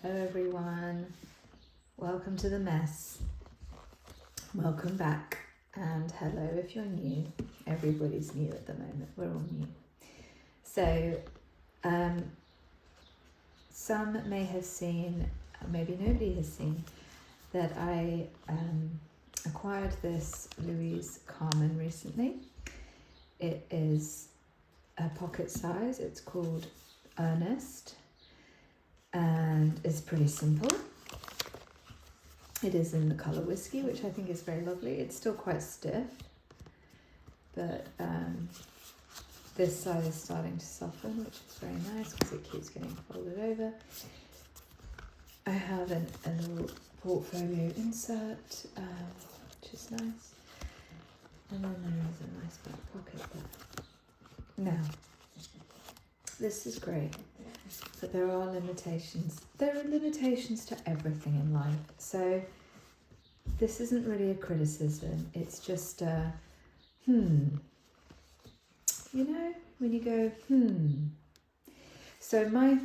Hello everyone, welcome to the mess, welcome back, and hello if you're new. Everybody's new at the moment, we're all new. So some may have seen, maybe nobody has seen, that I acquired this Louise Carmen recently. It is a pocket size, it's called Earnest, and it's pretty simple. It is in the colour whiskey, which I think is very lovely. It's still quite stiff, but this side is starting to soften, which is very nice because it keeps getting folded over. I have a little portfolio insert, which is nice, and then there is a nice back pocket there. Now, this is great, but there are limitations. There are limitations to everything in life. So this isn't really a criticism. It's just a, You know, when you go, So my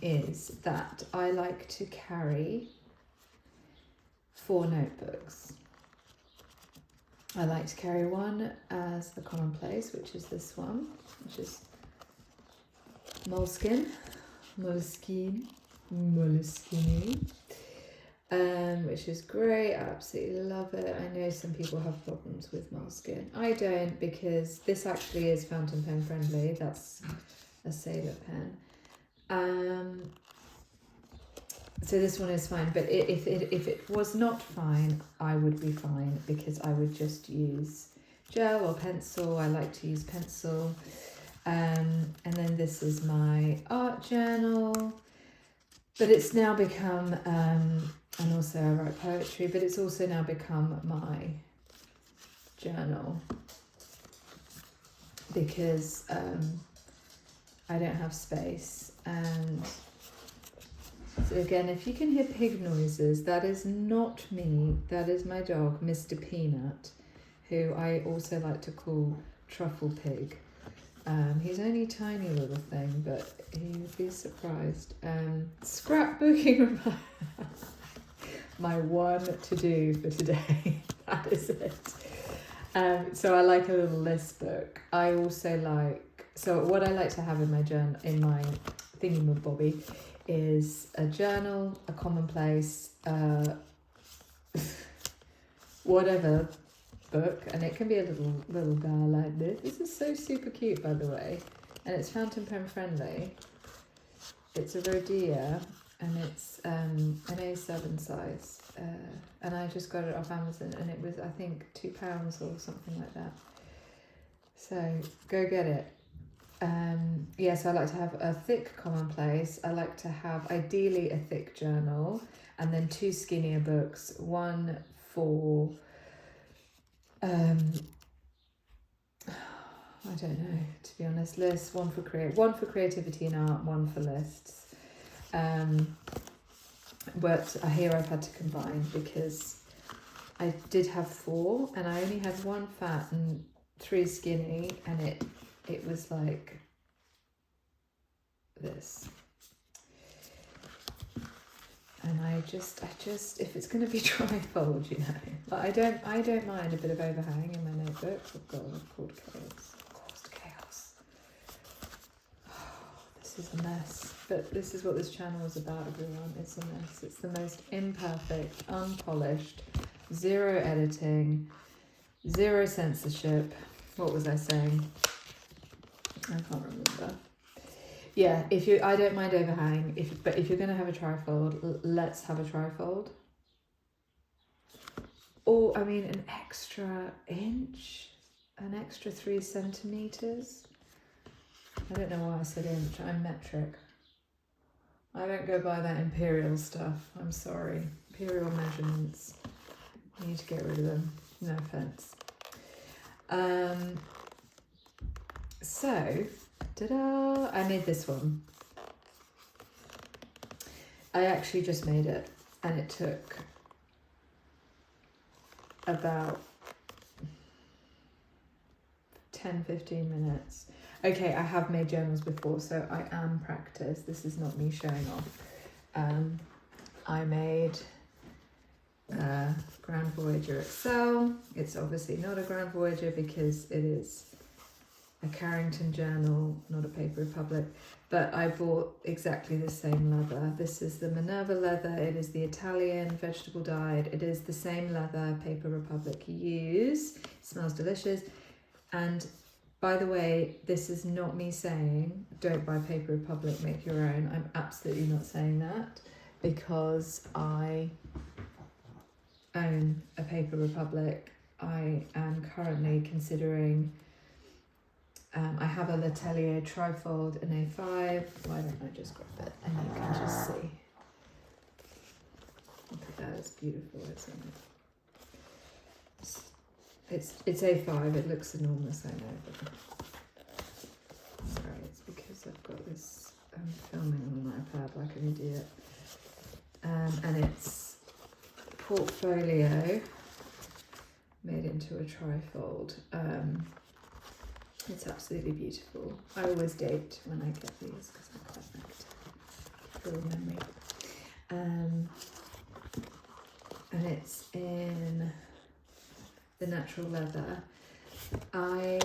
is that I like to carry 4 notebooks. I like to carry one as the commonplace, which is this one, which is moleskin, which is great. I absolutely love it. I know some people have problems with moleskin. I don't, because this actually is fountain pen friendly. That's a sailor pen. So this one is fine, but if it was not fine, I would be fine, because I would just use gel or pencil. I like to use pencil. And then this is my art journal, but it's now become, and also I write poetry, but it's also now become my journal, because I don't have space. And so again, if you can hear pig noises, that is not me, that is my dog, Mr. Peanut, who I also like to call Truffle Pig. He's only a tiny little thing, but he would be surprised. Scrapbooking, my one to do for today. That is it. So I like a little list book. I also like, so what I like to have in my journal, in my thingy-mabobby, is a journal, a commonplace, whatever book, and it can be a little girl like this. This is so super cute, by the way, and it's fountain pen friendly. It's a Rhodia, and it's an A7 size, and I just got it off Amazon, and it was, I think, £2 or something like that. So go get it. So I like to have a thick commonplace. I like to have ideally a thick journal, and then 2 skinnier books, one for I don't know, to be honest, lists, one for creativity and art, one for lists. But here I've had to combine, because I did have 4 and I only had 1 fat and 3 skinny, and it was like this. And I just, if it's going to be trifold, you know, but I don't mind a bit of overhang in my notebook. Oh God, I've caused chaos. Oh, this is a mess. But this is what this channel is about, everyone. It's a mess. It's the most imperfect, unpolished, 0 editing, 0 censorship. What was I saying? I can't remember. Yeah, I don't mind overhang, but if you're going to have a trifold, let's have a trifold. Or, I mean, an extra inch, an extra 3 centimetres. I don't know why I said inch, I'm metric. I don't go by that imperial stuff, I'm sorry. Imperial measurements, you need to get rid of them, no offence. So, ta-da! I made this one. I actually just made it, and it took about 10-15 minutes. Okay, I have made journals before, so I am practiced. This is not me showing off. I made a Grand Voyageur XL. It's obviously not a Grand Voyageur because it is a Carrington journal, not a Paper Republic, but I bought exactly the same leather. This is the Minerva leather. It is the Italian vegetable dyed. It is the same leather Paper Republic use. It smells delicious. And by the way, this is not me saying don't buy Paper Republic, make your own. I'm absolutely not saying that, because I own a Paper Republic. I am currently considering, I have a L'Atelier trifold in A5. Why don't I just grab it and you can just see. Look at that, it's beautiful, isn't it? It's A5, it looks enormous, I know, but sorry, it's because I've got this, I'm filming on an iPad like an idiot. And it's portfolio made into a trifold. It's absolutely beautiful. I always date when I get these because I quite like to feel memory. And it's in the natural leather. I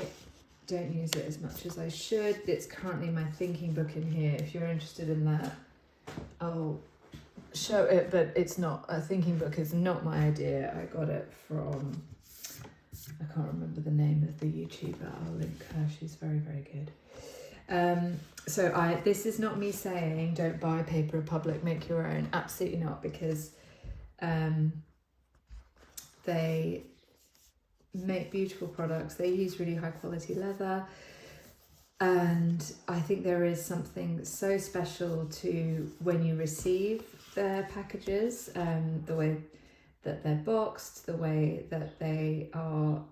don't use it as much as I should. It's currently my thinking book in here. If you're interested in that, I'll show it, but it's not, a thinking book is not my idea. I got it from, I can't remember the name of the YouTuber. I'll link her, she's very, very good. So this is not me saying don't buy Paper Republic, make your own. Absolutely not, because they make beautiful products. They use really high quality leather. And I think there is something so special to when you receive their packages, the way that they're boxed, the way that they are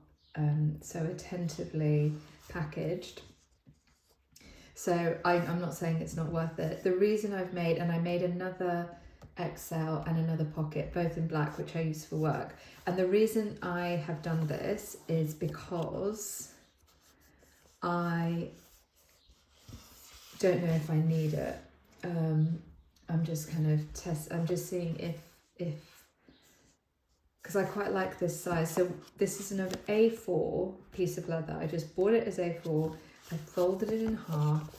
so attentively packaged. So I'm not saying it's not worth it. The reason I made another XL and another pocket, both in black, which I use for work. And the reason I have done this is because I don't know if I need it. I'm just kind of I'm just seeing if, because I quite like this size. So this is an A4 piece of leather. I just bought it as A4. I folded it in half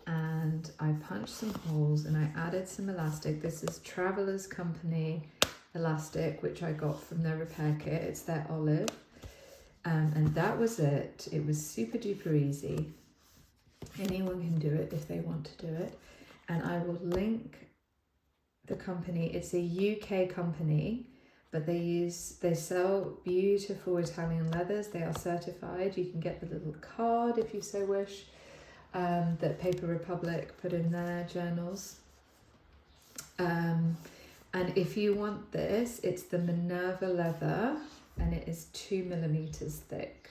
and I punched some holes and I added some elastic. This is Travelers Company elastic, which I got from their repair kit. It's their olive. And that was it. It was super duper easy. Anyone can do it if they want to do it. And I will link the company. It's a UK company, but they sell beautiful Italian leathers. They are certified. You can get the little card if you so wish, that Paper Republic put in their journals. And if you want this, it's the Minerva leather, and it is 2 millimeters thick,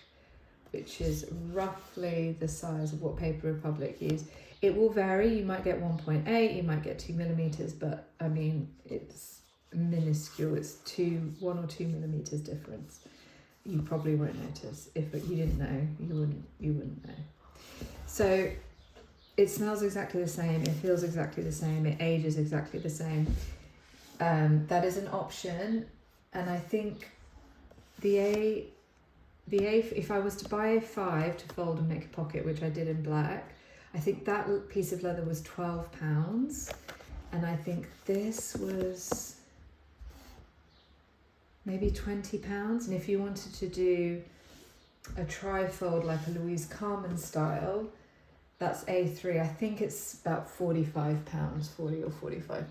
which is roughly the size of what Paper Republic use. It will vary. You might get 1.8, you might get 2 millimeters, but I mean, it's minuscule. It's 1 or 2 millimeters difference. You probably won't notice. If you didn't know, you wouldn't know. So it smells exactly the same. It feels exactly the same. It ages exactly the same. That is an option, and I think if I was to buy a 5 to fold and make a pocket, which I did in black, I think that piece of leather was £12, and I think this was maybe £20. And if you wanted to do a trifold like a Louise Carmen style, that's A3. I think it's about £45, 40 or £45.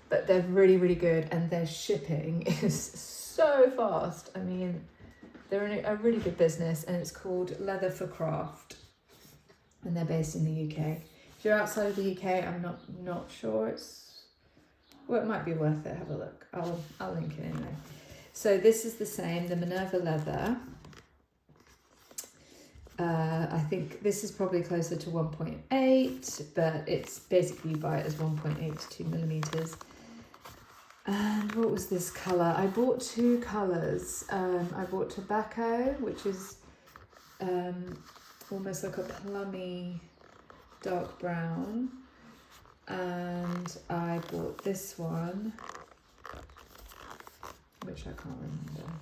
But they're really, really good, and their shipping is so fast. I mean, they're a really good business, and it's called Leather for Craft, and they're based in the UK. If you're outside of the UK, I'm not sure. Well, it might be worth it. Have a look. I'll link it anyway. So this is the same, the Minerva leather. I think this is probably closer to 1.8, but it's basically, you buy it as 1.8 to 2 millimeters. And what was this colour? I bought 2 colours. I bought tobacco, which is almost like a plummy dark brown. And I I bought this one, which I can't remember.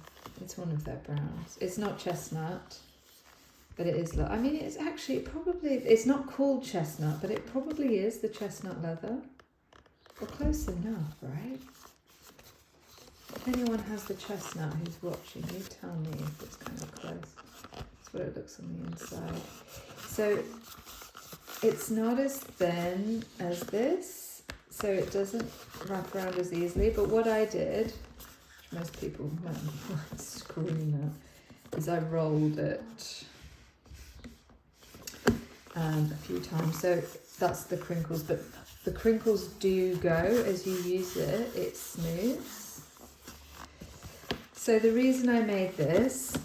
It's one of their browns. It's not chestnut, but it is, I mean, it's actually probably, it's not called chestnut, but it probably is the chestnut leather. Well, close enough, right? If anyone has the chestnut who's watching, you tell me if it's kind of close. That's what it looks on the inside. So it's not as thin as this, so it doesn't wrap around as easily, but what I did, which most people might scream at, is I rolled it a few times. So that's the crinkles, but the crinkles do go as you use it, it smooths. So the reason I made this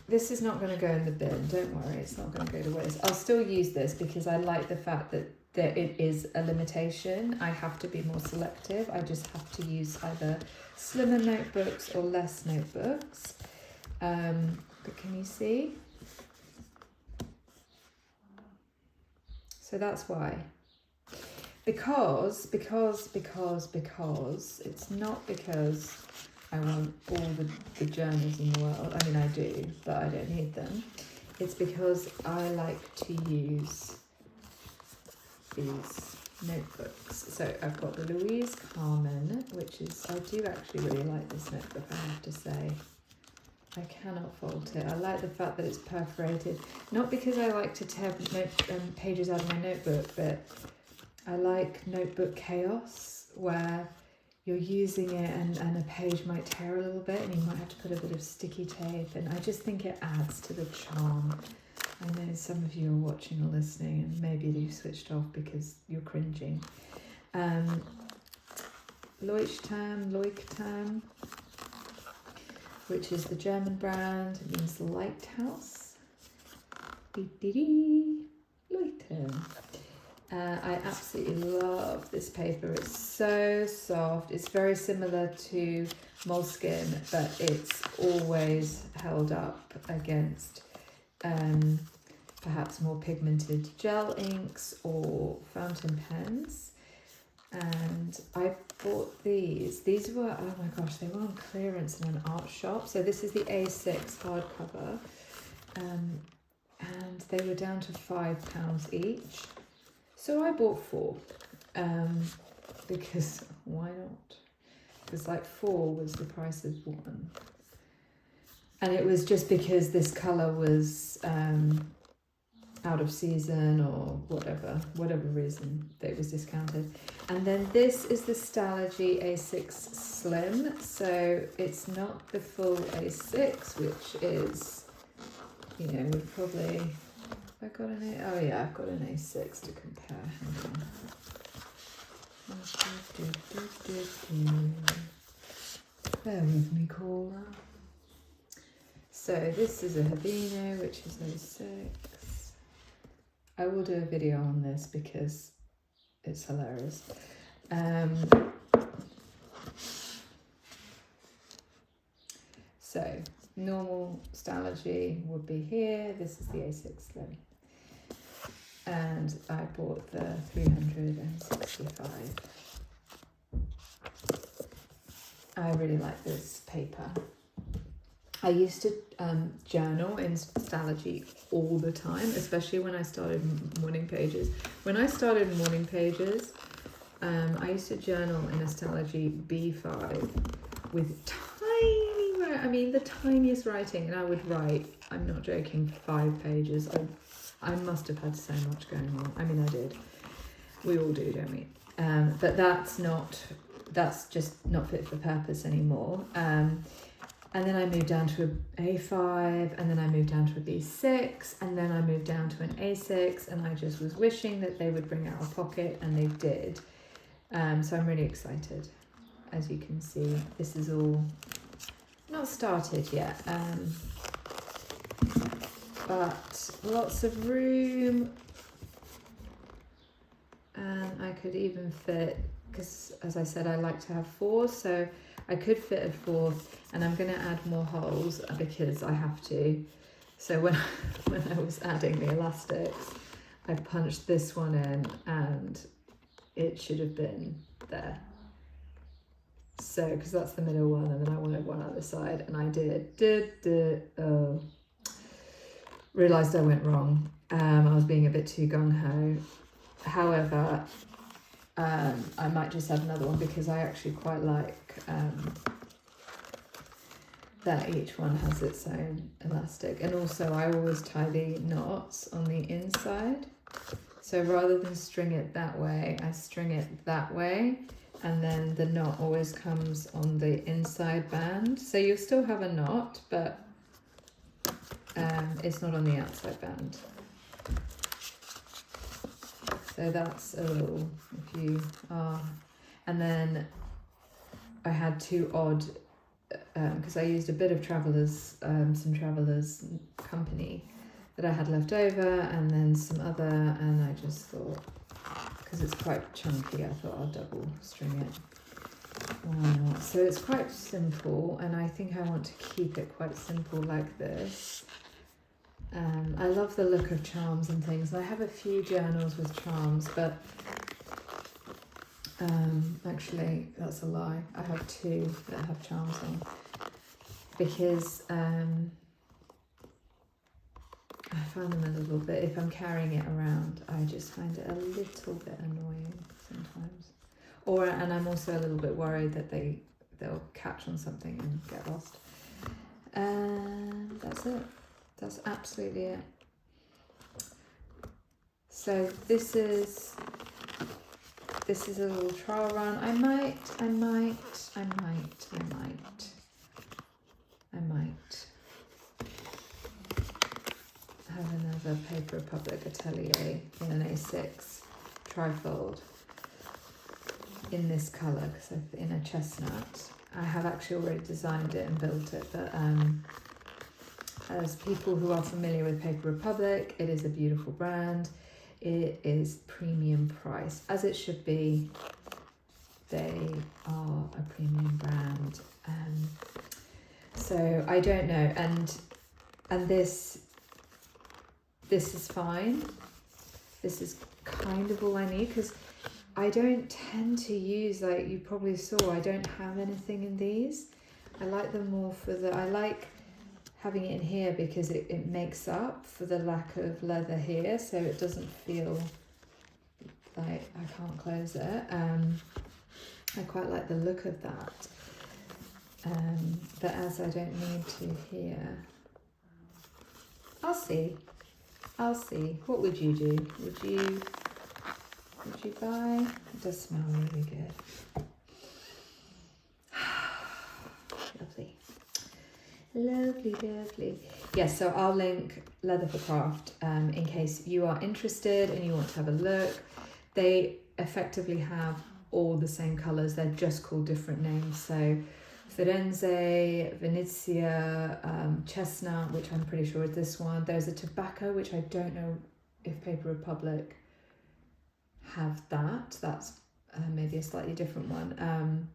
is not going to go in the bin, don't worry, it's not going to go to waste. I'll still use this because I like the fact that it is a limitation. I have to be more selective. I just have to use either slimmer notebooks or less notebooks. But can you see? So that's why. Because it's not because I want all the journals in the world. I mean, I do, but I don't need them. It's because I like to use these notebooks. So I've got the Louise Carmen, which is, I do actually really like this notebook, I have to say. I cannot fault it. I like the fact that it's perforated. Not because I like to tear pages out of my notebook, but I like notebook chaos, where you're using it and a page might tear a little bit and you might have to put a bit of sticky tape, and I just think it adds to the charm. I know some of you are watching or listening and maybe you've switched off because you're cringing. Leuchtturm, which is the German brand. It means lighthouse. Leuchtturm. I absolutely love this paper. It's so soft. It's very similar to moleskin, but it's always held up against perhaps more pigmented gel inks or fountain pens. And I bought these. These were, oh my gosh, they were on clearance in an art shop. So this is the A6 hardcover. And they were down to £5 each. So I bought 4, because why not? Because like 4 was the price of 1. And it was just because this colour was out of season or whatever reason that it was discounted. And then this is the Stalogy A6 Slim. So it's not the full A6, which is, you know, would probably... I got an A. Oh yeah, I've got an A6 to compare. Bear with me, caller. So this is a Havino, which is A6. I will do a video on this because it's hilarious. So normal Stalogy would be here. This is the A6 Slim. And I bought the 365. I really like this paper. I used to journal in Stalogy all the time, especially when I started morning pages. When I started morning pages, I used to journal in a Stalogy B5 with tiny, I mean the tiniest writing, and I would write, I'm not joking, 5 pages. I must have had so much going on. I mean, I did. We all do, don't we? But that's just not fit for purpose anymore. And then I moved down to an A5, and then I moved down to a B6, and then I moved down to an A6, and I just was wishing that they would bring out a pocket, and they did. So I'm really excited. As you can see, this is all not started yet. But lots of room, and I could even fit, because as I said, I like to have 4, so I could fit a 4th, and I'm going to add more holes because I have to. So when I was adding the elastics, I punched this one in and it should have been there. So, because that's the middle one, and then I wanted one other side, and I realised I went wrong. I was being a bit too gung-ho. However, I might just add another one because I actually quite like that each one has its own elastic. And also I always tie the knots on the inside. So rather than string it that way, I string it that way, and then the knot always comes on the inside band. So you'll still have a knot, but it's not on the outside band. So that's a little, if you are, and then I had two odd, because I used a bit of Travelers, some Travelers company that I had left over, and then some other, and I just thought, because it's quite chunky, I thought I'll double string it. Why not? So it's quite simple, and I think I want to keep it quite simple like this. I love the look of charms and things. I have a few journals with charms, but actually that's a lie. I have two that have charms on, because I find them a little bit, if I'm carrying it around, I just find it a little bit annoying sometimes. And I'm also a little bit worried that they'll catch on something and get lost. And that's it. That's absolutely it. So this is a little trial run. I might have another Paper Republic Atelier in an A6 trifold in this colour, because in a chestnut. I have actually already designed it and built it, but as people who are familiar with Paper Republic, it is a beautiful brand. It is premium price, as it should be. They are a premium brand. So I don't know, and this is fine. This is kind of all I need, because I don't tend to use, like you probably saw, I don't have anything in these. I like them more I like having it in here because it makes up for the lack of leather here, so it doesn't feel like I can't close it. I quite like the look of that, but as I don't need to here, I'll see. What would you do? Would you buy? It does smell really good. Lovely. Yes, so I'll link Leather for Craft in case you are interested and you want to have a look. They effectively have all the same colours, they're just called different names. So Firenze, Venezia, Chestnut, which I'm pretty sure is this one. There's a Tobacco, which I don't know if Paper Republic have that. That's maybe a slightly different one.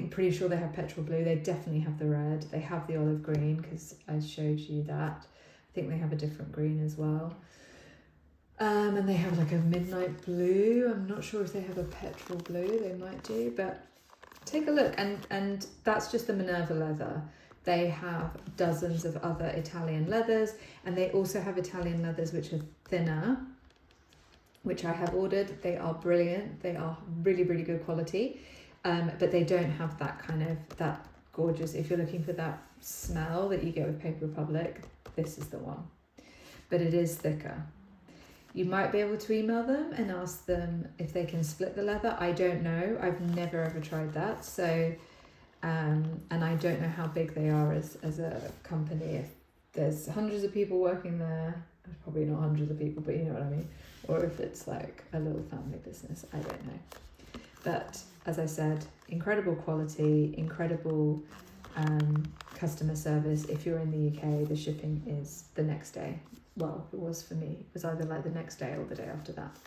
Pretty sure they have petrol blue. They definitely have the red. They have the olive green, because I showed you that. I think they have a different green as well. And they have like a midnight blue. I'm not sure if they have a petrol blue. They might do, but take a look. And that's just the Minerva leather. They have dozens of other Italian leathers, and they also have Italian leathers which are thinner, which I have ordered. They are brilliant. They are really, really good quality. But they don't have that gorgeous, if you're looking for that smell that you get with Paper Republic, this is the one. But it is thicker. You might be able to email them and ask them if they can split the leather. I don't know. I've never ever tried that. So, and I don't know how big they are as a company. If there's hundreds of people working there, probably not hundreds of people, but you know what I mean. Or if it's like a little family business, I don't know. But as I said, incredible quality, incredible customer service. If you're in the UK, the shipping is the next day. Well, it was for me. It was either like the next day or the day after that.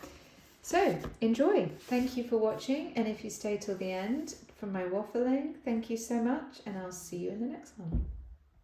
So enjoy. Thank you for watching. And if you stay till the end from my waffling, thank you so much. And I'll see you in the next one.